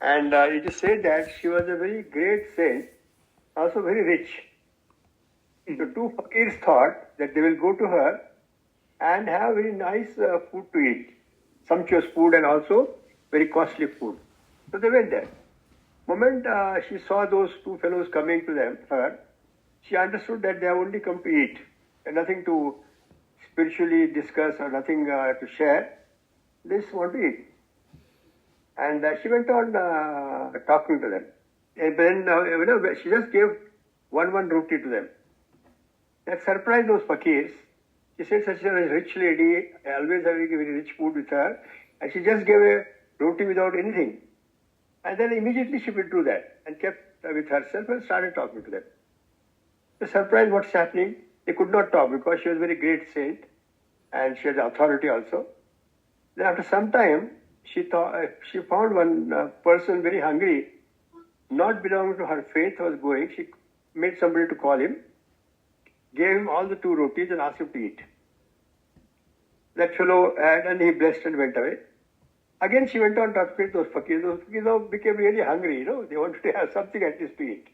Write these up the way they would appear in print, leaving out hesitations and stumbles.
And it is said that she was a very great saint, also very rich. So two fakirs thought that they will go to her and have very nice food to eat, sumptuous food and also very costly food. So they went there. Moment she saw those two fellows coming to her, she understood that they have only come to eat and nothing to spiritually discuss or nothing to share. They just want to eat. And she went on talking to them. And then, she just gave one roti to them. That surprised those fakirs. She said, such a rich lady, always having very rich food with her, and she just gave a roti without anything. And then immediately she withdrew that and kept with herself and started talking to them. They surprised what's happening. They could not talk because she was a very great saint and she had authority also. Then after some time, she found one person very hungry, not belonging to her faith, was going. She made somebody to call him, gave him all the two rotis and asked him to eat. That fellow had, and he blessed and went away. Again, she went on talking to those fakirs. Those fakirs now became really hungry, They wanted to have something at least to eat.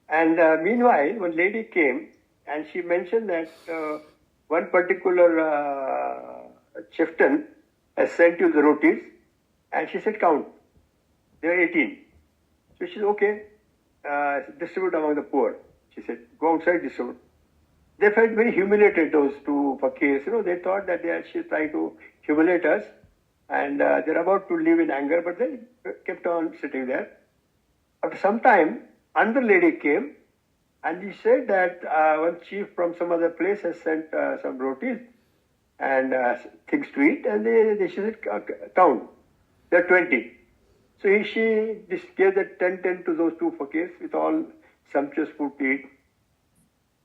And meanwhile, one lady came and she mentioned that one particular chieftain has sent you the rotis, and she said, count. There are 18. So she said, okay, distribute among the poor. She said, go outside, distribute. They felt very humiliated, those two fakirs. They thought that she's trying to humiliate us, and they're about to leave in anger, but they kept on sitting there. After some time, another lady came, and she said that one chief from some other place has sent some rotis and things to eat, and she said, count. There are 20. So she gave the 10 to those two fakirs with all sumptuous food to eat.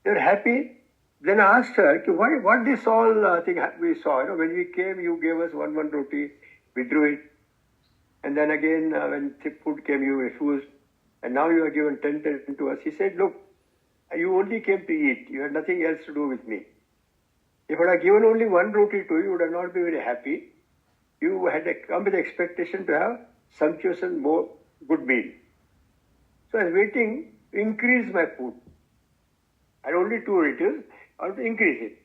They were happy. Then I asked her, what this all thing we saw? When we came, you gave us one roti, we drew it. And then again, when food came, you refused. And now you are given 10 to us. He said, look, you only came to eat. You had nothing else to do with me. If I had given only one roti to you, you would have not been very happy. You had come with the expectation to have sumptuous and more good meal. So I was waiting to increase my food. I had only two rotis. I want to increase it.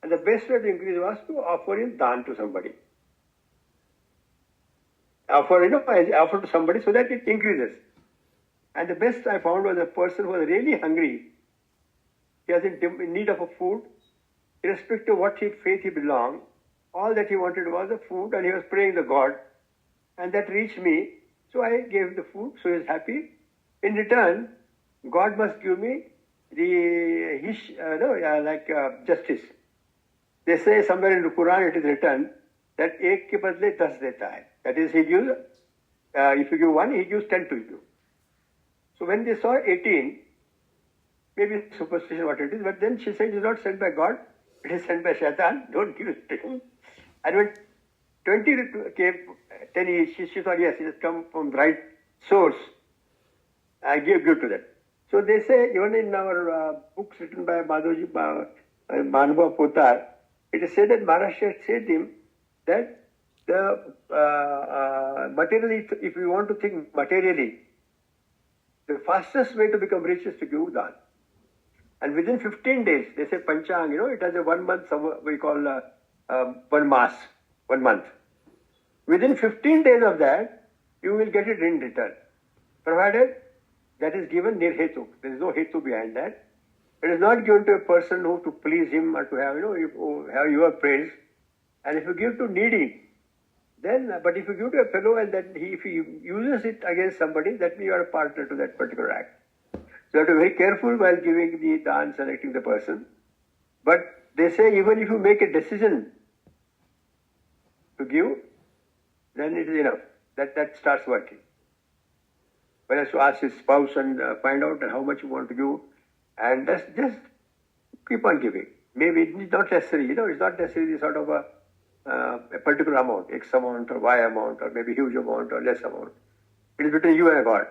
And the best way to increase was to offer in dhan to somebody. I offer to somebody so that it increases. And the best I found was a person who was really hungry. He was in need of a food. Irrespective of what faith he belonged, all that he wanted was the food, and he was praying the God. And that reached me, so I gave him the food, so he was happy. In return, God must give me justice. They say somewhere in the Quran it is written that ek ke badle 10 deta hai. That is, he gives, if you give one, he gives 10 to you. So when they saw 18, maybe superstition what it is, but then she said it is not sent by God, it is sent by Shaitan, don't give it to him. And when 20 came, 10 each, she thought, yes, it has come from the right source. I give to them. So they say, even in our books written by Madhavji Manubha Potar, it is said that Maharashtra said him that the materially, if you want to think materially, the fastest way to become rich is to give dhan. And within 15 days, they say Panchang, it has a 1 month, we call 1 mass, 1 month. Within 15 days of that, you will get it in return, provided that is given near hetu. There is no hetu behind that. It is not given to a person who to please him or to have, have your praise. And if you give to needy, then, but if you give to a fellow and then if he uses it against somebody, that means you are a partner to that particular act. So you have to be very careful while giving the dhan, selecting the person. But they say even if you make a decision to give, then it is enough. That starts working. One has to ask his spouse and find out how much you want to give, and just keep on giving. Maybe it's not necessary, it's not necessarily sort of a particular amount, X amount or Y amount, or maybe huge amount or less amount. It is between you and God.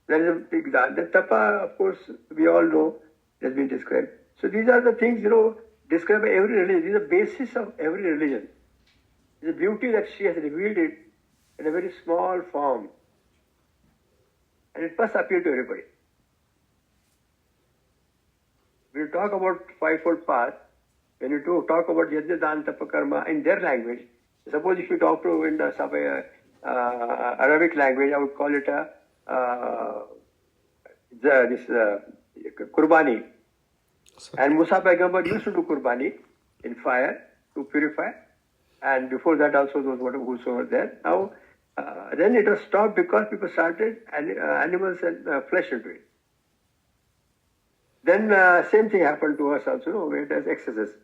That is a big dhan. The tapa, of course, we all know, has been described. So these are the things, described by every religion. These are the basis of every religion. The beauty that she has revealed it in a very small form. And it must appeal to everybody. When you talk about fivefold path, when you talk about yajna, dana, tapa, karma in their language, suppose if you talk to in the Arabic language, I would call it Qurbani. And Musa Paigambar used to do Qurbani in fire to purify. And before that also those whosoever there. Now, then it was stopped because people started animals and flesh into it. Then same thing happened to us also, no, where it has excesses.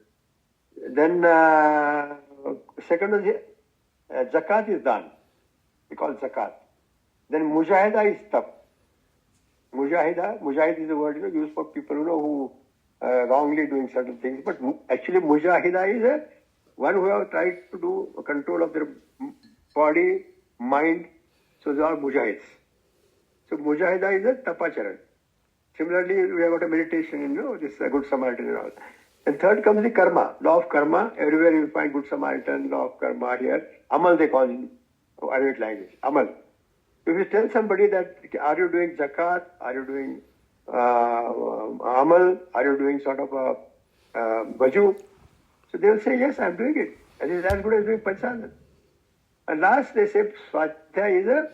Then second was zakat is done. We call it zakat. Then mujahida is tap. Mujahid is a word used for people who wrongly doing certain things. But actually mujahida is one who have tried to do control of their body, mind. So they are mujahids. So mujahida is a tapacharan. Similarly, we have got a meditation, this Good Samaritan and all. And third comes the karma, law of karma. Everywhere you find Good Samaritan, law of karma here. Amal they call in Arabic language. Amal. If you tell somebody that, are you doing zakat? Are you doing amal? Are you doing sort of a baju? So they will say, yes, I am doing it. And it is as good as doing panchana. And last they say, Swadhyaya is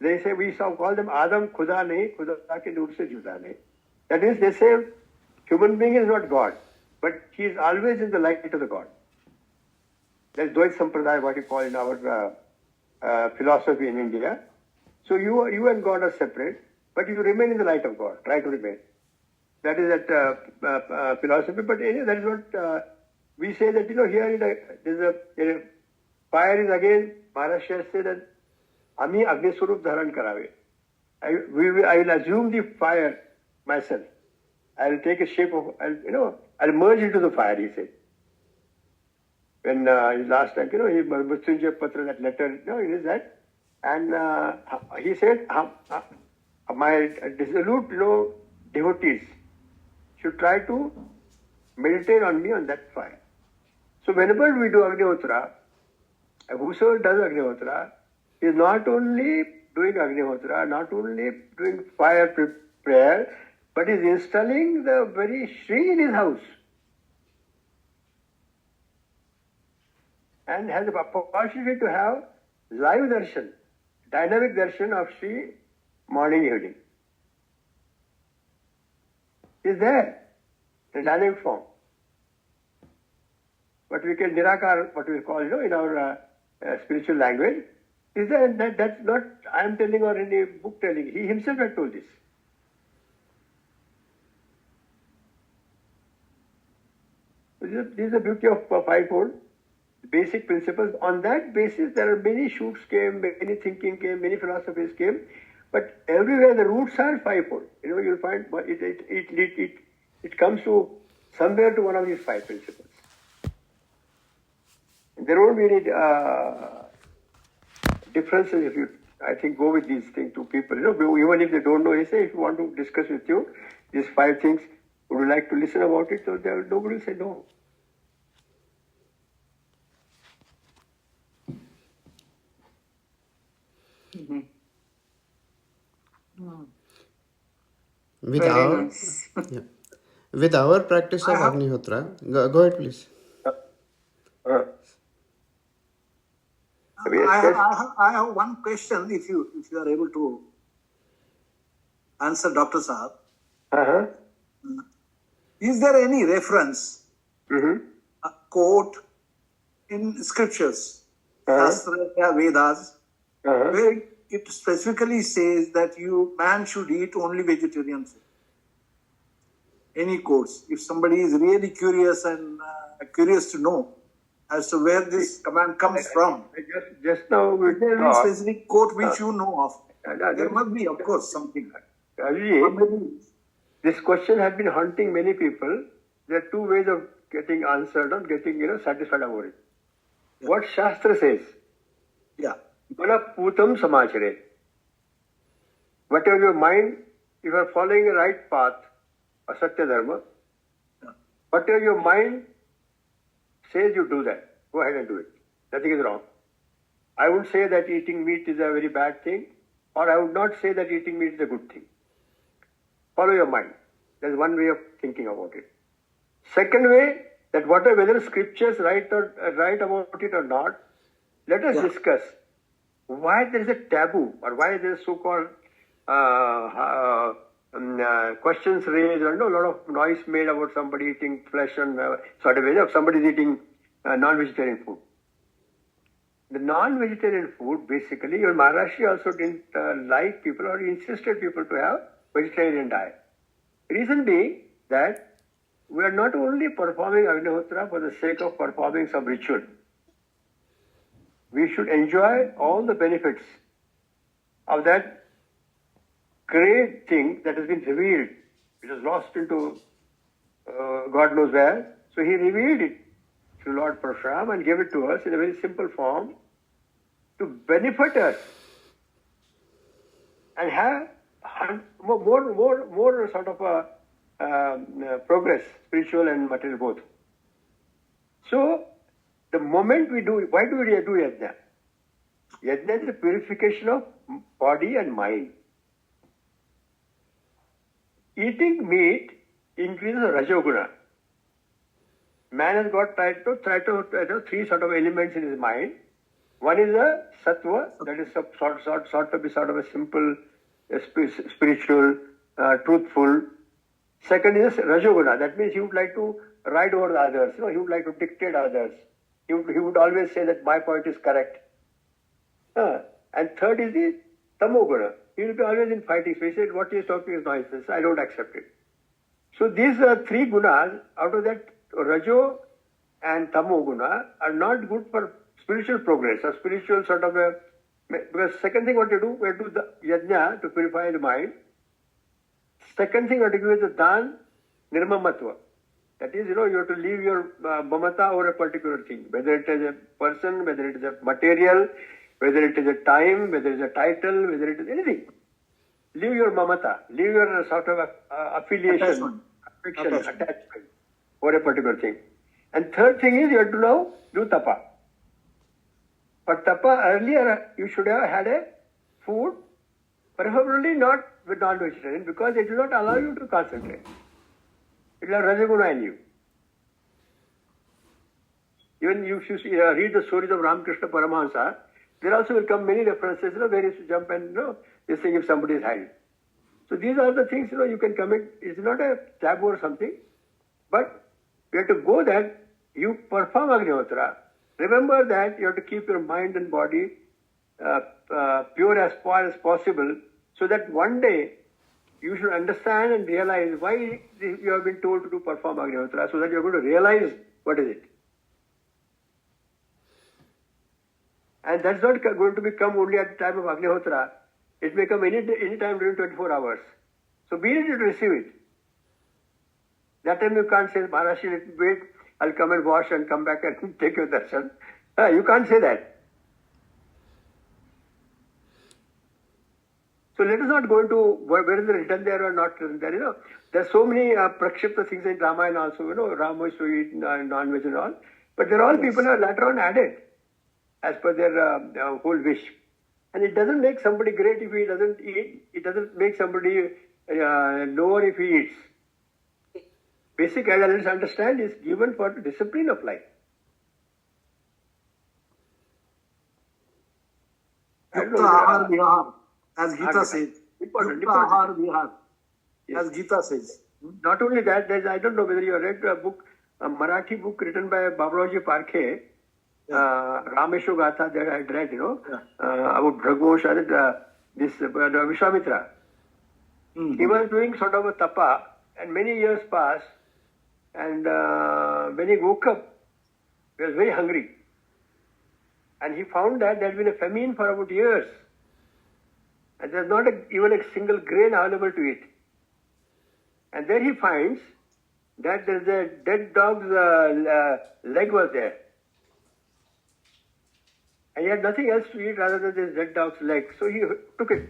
they say, we call them Adam Khuda nahi, Khuda ke noor se juda nahi. That is, they say, human being is not God, but he is always in the light of the God. That is Dvait Sampradaya, what you call in our philosophy in India. So you and God are separate, but you remain in the light of God. Try to remain. That is that philosophy. But that is what we say that, here there's a fire is again, Maharashtra said that Ami Agni Swarup Dharan Karave. I will assume the fire myself. I will take a shape of, I'll merge into the fire, he said. When last time, he Mrityunjay Patra, that letter, it is that. And he said, my dissolute devotees should try to meditate on me on that fire. So whenever we do Agnihotra, whosoever does Agnihotra is not only doing Agnihotra, not only doing fire prayer, but is installing the very Shri in his house. And has the opportunity to have live darshan, dynamic darshan of Shri morning, evening. Is there in dynamic form. What we call Nirakar, what we call, in our spiritual language, is that's not I am telling or any book telling. He himself had told this. This is the beauty of fivefold. Basic principles. On that basis, there are many shoots came, many thinking came, many philosophies came, but everywhere the roots are fivefold. You'll find it comes to somewhere to one of these five principles. There won't be any differences if you, I think, go with these things to people. Even if they don't know, they say, if you want to discuss with you these five things, would you like to listen about it? So nobody will say no. Mm-hmm. With our practice of Agnihotra, go ahead, please. I have one question. If you are able to answer, Dr. Saab. Uh-huh. Is there any reference, a quote in scriptures, Shastra, Vedas, where it specifically says that man should eat only vegetarian food? Any quotes? If somebody is really curious and curious to know as to where this command comes from, just now is there any specific quote which you know of? There must be, of course, something. This question has been haunting many people. There are two ways of getting answered or getting satisfied about it. Yeah. What Shastra says, Mana Putam Samachare. Whatever your mind, if you are following the right path, Asatya Dharma, whatever your mind says you do that, go ahead and do it. Nothing is wrong. I would say that eating meat is a very bad thing, or I would not say that eating meat is a good thing. Follow your mind. That's one way of thinking about it. Second way, that whether scriptures write about it or not, let us discuss why there is a taboo, or why there is so-called questions raised, and a lot of noise made about somebody eating flesh and sort of way of somebody eating non-vegetarian food. The non-vegetarian food, basically, your Maharashi also didn't like people, or insisted people to have vegetarian diet. Reason being that we are not only performing Agnihotra for the sake of performing some ritual. We should enjoy all the benefits of that great thing that has been revealed. It was lost into God knows where. So he revealed it to Lord Parashurama and gave it to us in a very simple form to benefit us and have more sort of a progress, spiritual and material both. So, the moment we do, why do we do yajna? Yajna is the purification of body and mind. Eating meat increases Rajoguna. Man has got tried to three sort of elements in his mind. One is a sattva, that is sort of a simple, spiritual, truthful. Second is Rajoguna, that means he would like to ride over the others. He would like to dictate others. He would always say that my point is correct. And third is the Tamoguna. He will be always in fighting. So he said, what he is talking is nonsense. I don't accept it. So these three gunas, out of that, Rajo and Tamoguna are not good for spiritual progress or spiritual sort of a. Because second thing what you do, we do the yajna to purify the mind. Second thing what you do is the dan nirmamatva. That is, you have to leave your mamata over a particular thing, whether it is a person, whether it is a material, whether it is a time, whether it is a title, whether it is anything. Leave your mamata, leave your sort of affiliation, attachment over a particular thing. And third thing is you have to now do tapa. For tapa, earlier you should have had a food, preferably not with non-vegetarian, because it will not allow you to concentrate. It will have Rajaguna in you. Even if you read the stories of Ramakrishna Paramahansa, there also will come many references, where you should jump and, this thing if somebody is hiding. So these are the things, you can commit. It's not a taboo or something, but you have to go that you perform Agnihotra. Remember that you have to keep your mind and body pure as far as possible, so that one day you should understand and realize why you have been told to perform Agnihotra, so that you are going to realize what is it. And that's not going to become only at the time of Agnihotra. It may come any time during 24 hours. So be ready to receive it. That time you can't say, Maharashi, wait, I'll come and wash and come back and take your darshan. You can't say that. So let us not go into whether it is written there or not written there. There are so many prakshipta things in Ramayana also. Rama used to eat non-veg and all. But they're all people are later on added as per their whole wish. And it doesn't make somebody great if he doesn't eat. It doesn't make somebody lower if he eats. Basic adults understand is given for the discipline of life. Yukta ahar vihar, as Gita says. Important. Ahar vihar, as Gita says. Not only that, I don't know whether you have read a book, a Marathi book written by Baburao Parkhe, Ramesho Gatha, that I had read, about Bhagwash and this Vishwamitra. He was doing sort of a tapa, and many years passed, and when he woke up, he was very hungry. And he found that there had been a famine for about years. And there's not even a single grain available to eat. And there he finds that there's a dead dog's leg was there. And he had nothing else to eat rather than this dead dog's leg. So he took it.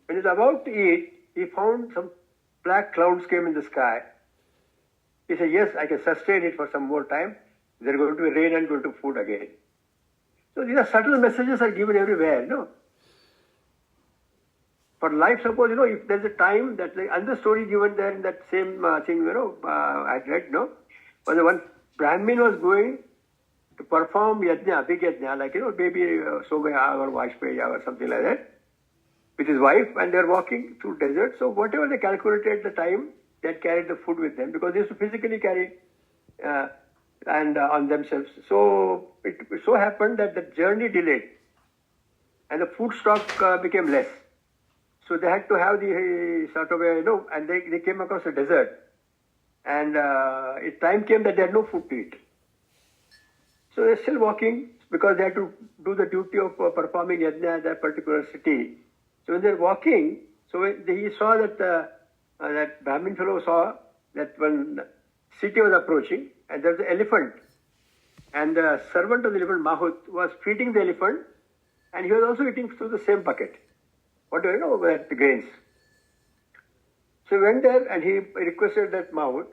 When he was about to eat, he found some black clouds came in the sky. He said, yes, I can sustain it for some more time. There's going to be rain and going to food again. So these are subtle messages are given everywhere, For life, suppose, if there's a time that, like, another story given there in that same thing, I read, was the one Brahmin was going to perform yajna, big yajna, like, maybe Somaya or Vajpayee or something like that, with his wife, and they're walking through desert. So whatever they calculated the time, they had carried the food with them because they used to physically carry and on themselves. So it so happened that the journey delayed and the food stock became less. So they had to have the sort of and they came across a desert. And time came that they had no food to eat. So they're still walking because they had to do the duty of performing yajna at that particular city. So when they're walking, so when he saw that that Brahmin fellow saw that one city was approaching and there's an elephant. And the servant of the elephant, Mahut, was feeding the elephant and he was also eating through the same bucket. What do you know about the grains? So he went there and he requested that Mahut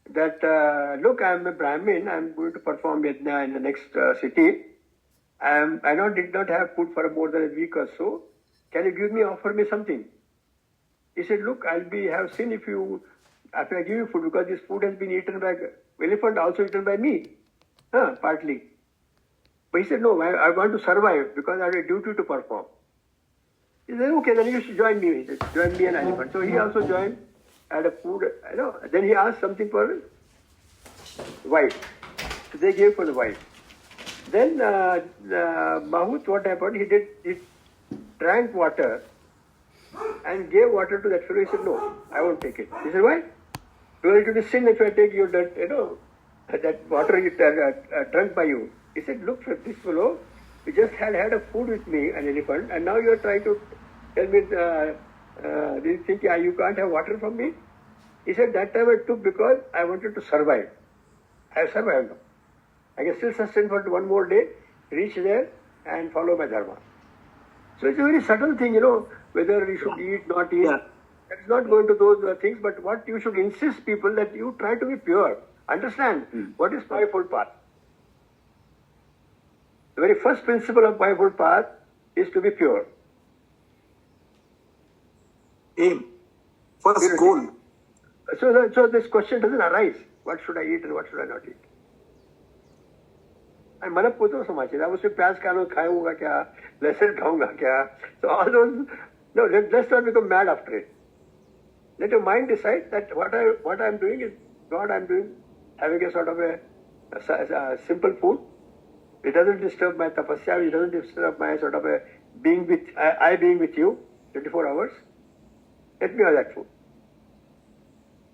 that, look, I am a Brahmin, I am going to perform yajna in the next city. I did not have food for more than a week or so. Can you offer me something? He said, look, have seen if I give you food, because this food has been eaten by elephant, also eaten by me, partly. But he said, no, I want to survive because I have a duty to perform. He said, okay, then you should join me. He said, join me and elephant. So he also joined, had a food, Then he asked something for wife. So they gave for the wife. Then Mahut, what happened? He drank water and gave water to that fellow. He said, no, I won't take it. He said, why? Because it will be sin if I take your that water you drunk by you. He said, look, this fellow, we just had a food with me, an elephant, and now you are trying to tell me, do you think you can't have water from me? He said, that time I took because I wanted to survive. I have survived now. I can still sustain for one more day, reach there and follow my dharma. So it's a very subtle thing, whether you should eat, not eat. Yeah. It's not going to those things, but what you should insist people that you try to be pure. Understand what is fivefold path. The very first principle of fivefold path is to be pure. Aim. First Purity. goal. So this question doesn't arise. What should I eat and what should I not eat? And मन पूछो समाचार अब उसमें प्याज खाऊंगा क्या लहसुन खाऊंगा क्या so all those let's not become mad after it. Let your mind decide that what I'm doing is what I'm doing, having a sort of a simple food. It doesn't disturb my tapasya, it doesn't disturb my sort of a being with you 24 hours. Let me have that food.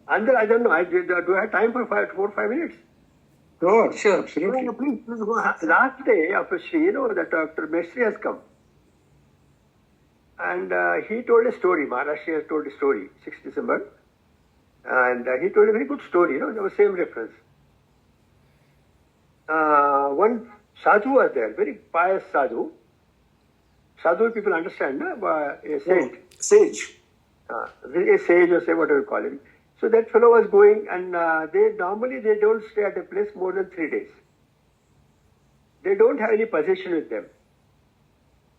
And then I don't know, do I have time for 4 or 5 minutes? Sure, absolutely. No, please go ahead. Last day of a Shri, that Dr. Mestri has come. And he told a story. Maharashtra has told a story, 6th December. And he told a very good story, the same reference. One sadhu was there, very pious sadhu. Sadhu people understand, a saint. Sage. A sage or say whatever you call him. So that fellow was going and they don't stay at a place more than 3 days. They don't have any possession with them.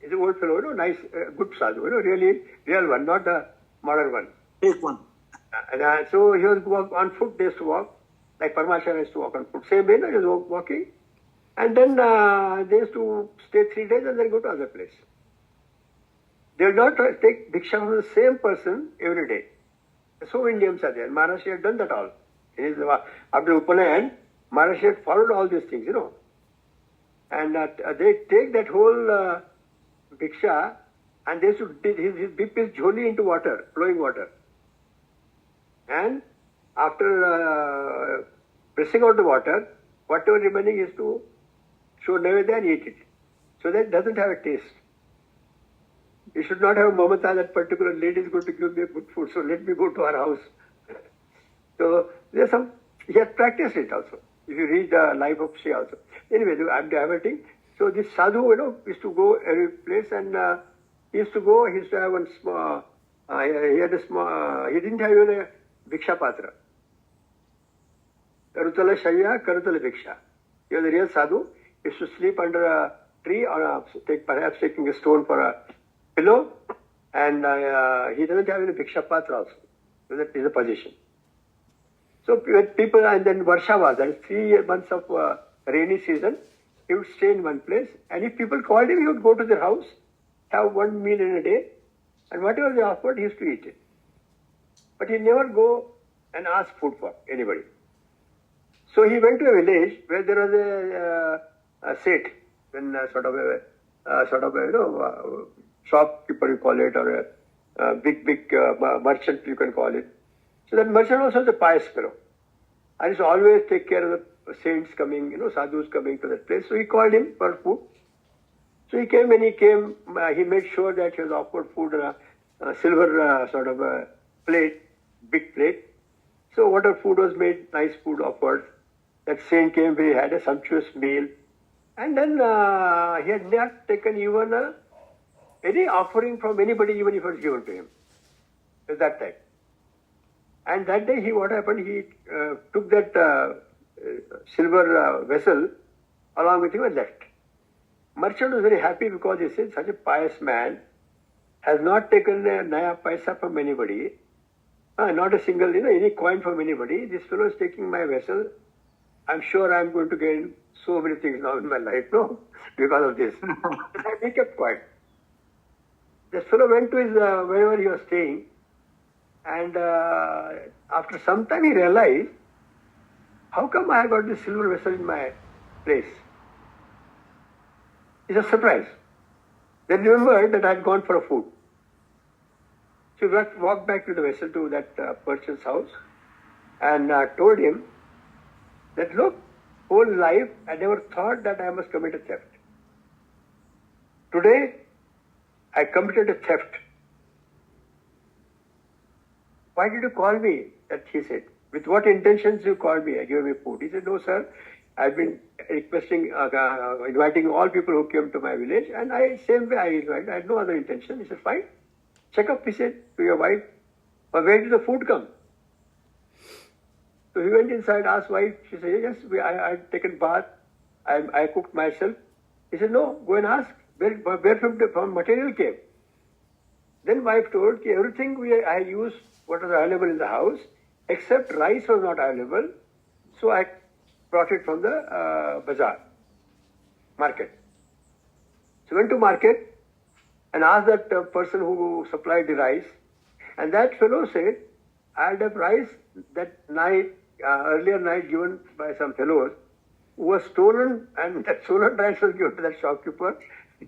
He's an old fellow, nice, good sadhu, really real one, not the modern one. Take one. And so he was on foot, they used to walk, like Parmashara used to walk on foot. Same way, he was walking. And then they used to stay 3 days and then go to other place. They will not take diksha from the same person every day. So many names are there. Maharashtra had done that all. After Upanayan, Maharashtra had followed all these things, And they take that whole diksha and they should dip his jholi into water, flowing water. And after pressing out the water, whatever remaining is to show Naivedya and eat it. So that doesn't have a taste. You should not have mamata that particular lady is going to give me a good food, so let me go to her house. So there's he has practiced it also. If you read the life of Shri also. Anyway, I'm diverting. So this sadhu, used to go every place and he used to have one small, he had a small, he didn't have even a Bhiksha Patra. Karutala Shaya, Karutala Bhiksha. He was a real sadhu. He used to sleep under tree or perhaps taking a stone for a pillow, and he doesn't have any bhikshapatra also. That is a position. So people, and then Varsha was, that is 3 months of rainy season, he would stay in one place, and if people called him, he would go to their house, have one meal in a day, and whatever they offered, he used to eat it. But he never go and ask food for anybody. So he went to a village where there was a Seth, then sort of a shopkeeper you call it, or a big merchant you can call it. So that merchant also is a pious fellow, and he always take care of the saints coming, sadhus coming to that place. So he called him for food. So he came. When he came, he made sure that he was offered food in a silver sort of a plate, big plate. So whatever food was made, nice food offered. That saint came, he had a sumptuous meal, and then he had not taken even any offering from anybody, even if it was given to him at that time. And that day, what happened? He took that silver vessel along with him and left. Merchant was very happy because he said, such a pious man has not taken a naya paisa from anybody, not a single, any coin from anybody. This fellow is taking my vessel. I'm sure I'm going to gain so many things now in my life, because of this. He kept quiet. This fellow went to his wherever he was staying, and after some time he realized, how come I got this silver vessel in my place? He's a surprise. Then remembered that I had gone for a food. So he walked back to the vessel to that merchant's house and told him that, look, whole life I never thought that I must commit a theft. Today, I committed a theft. Why did you call me? That he said. With what intentions you called me? I gave me food. He said, no, sir. I've been requesting, inviting all people who came to my village, and same way I invited. I had no other intention. He said, fine. Check up, he said, to your wife. But where did the food come? So he went inside, asked wife. She said, yes, I had taken bath. I cooked myself. He said, no, go and ask. Where from material came? Then wife told, everything I used, what was available in the house, except rice was not available. So I brought it from the bazaar, market. So went to market and asked that person who supplied the rice. And that fellow said, I had a rice that night, earlier night given by some fellows, who was stolen, and that stolen rice was given to that shopkeeper.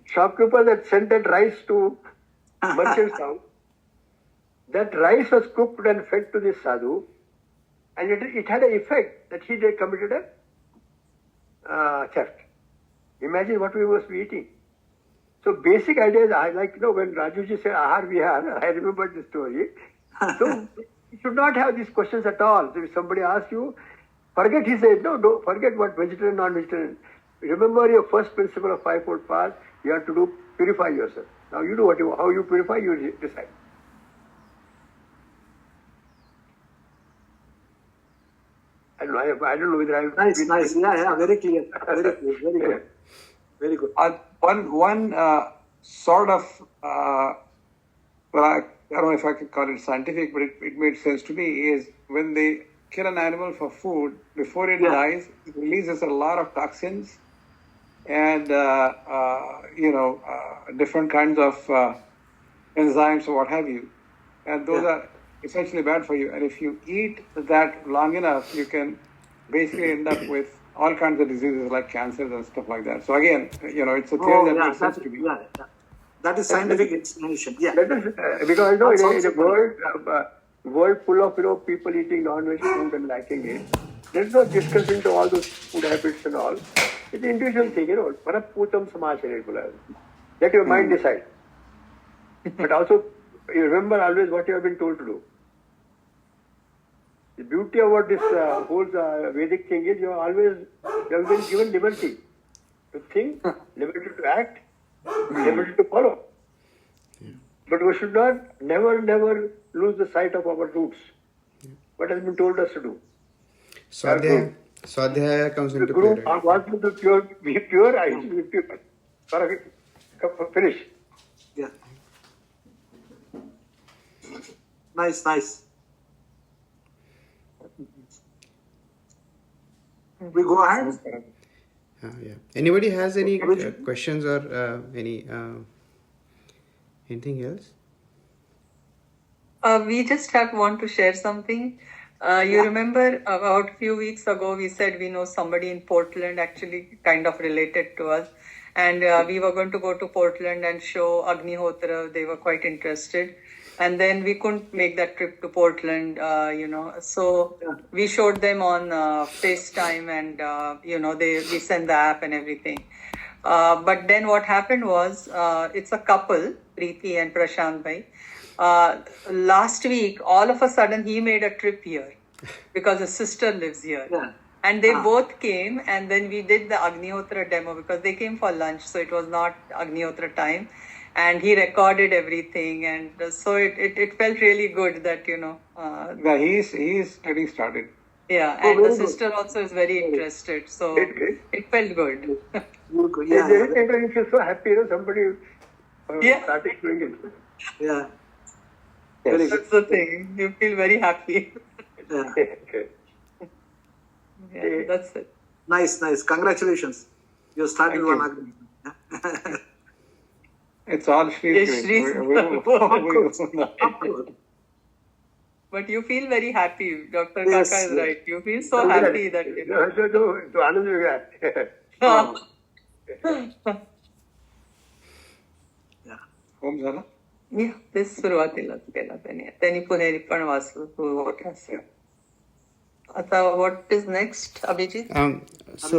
Shopkeeper that sent that rice to merchant's house. That rice was cooked and fed to this sadhu, and it had an effect that he had committed a theft. Imagine what we must be eating. So basic idea is, when Rajuji said Ahar Vihar, I remembered the story. So you should not have these questions at all. So if somebody asks you, forget, he said, no, don't forget what vegetarian, non-vegetarian. Remember your first principle of 5-fold fast, you have to purify yourself. Now you do how you purify, you decide. I don't know whether I... Nice. Yeah, very clear. Very clear. Very good. Very good. One sort of, I don't know if I could call it scientific, but it made sense to me, is when they kill an animal for food, before it dies, it releases a lot of toxins and, different kinds of enzymes or what have you. And those are essentially bad for you. And if you eat that long enough, you can basically end up with all kinds of diseases like cancers and stuff like that. So again, it's a theory that makes sense to me. That is scientific explanation. Yeah. Because in a world full of people eating non-veg food and liking it, there's no discussion to all those food habits and all. It's an individual thing, Paraputam Samacharya. Let your mind decide. But also, you remember always what you have been told to do. The beauty of what this whole Vedic thing is, you have been given liberty to think, liberty to act, liberty to follow. But we should never lose the sight of our roots. What has been told us to do. Swadhyaya comes into the Guru play. wants you to be pure, I should be pure. Finish. Yeah. Nice. We go ahead. Yeah. Anybody has any questions or anything else? We just want to share something. You remember about a few weeks ago, we said we know somebody in Portland, actually kind of related to us. And we were going to go to Portland and show Agnihotra. They were quite interested. And then we couldn't make that trip to Portland, So we showed them on FaceTime and, we sent the app and everything. But then what happened was, it's a couple, Preeti and Prashant Bhai. Last week, all of a sudden, he made a trip here because his sister lives here. Yeah. And they both came, and then we did the Agnihotra demo because they came for lunch, so it was not Agnihotra time. And he recorded everything, and so it felt really good that, Yeah, he's getting started. Yeah, and the sister also is very interested, so it felt good. Yeah. You feel so happy, somebody started doing it. Yeah. Yes. That's the thing. You feel very happy. Yeah. Yeah, that's it. Nice. Congratulations. You started one agreement. It's all Shri. Yes, But you feel very happy. Dr. Yes. Kaka is right. You feel so happy that home झाला तेच सुरुवातीलाच केला त्यांनी पुणेरी पण वाचलं. आता what is next, Abhijit? So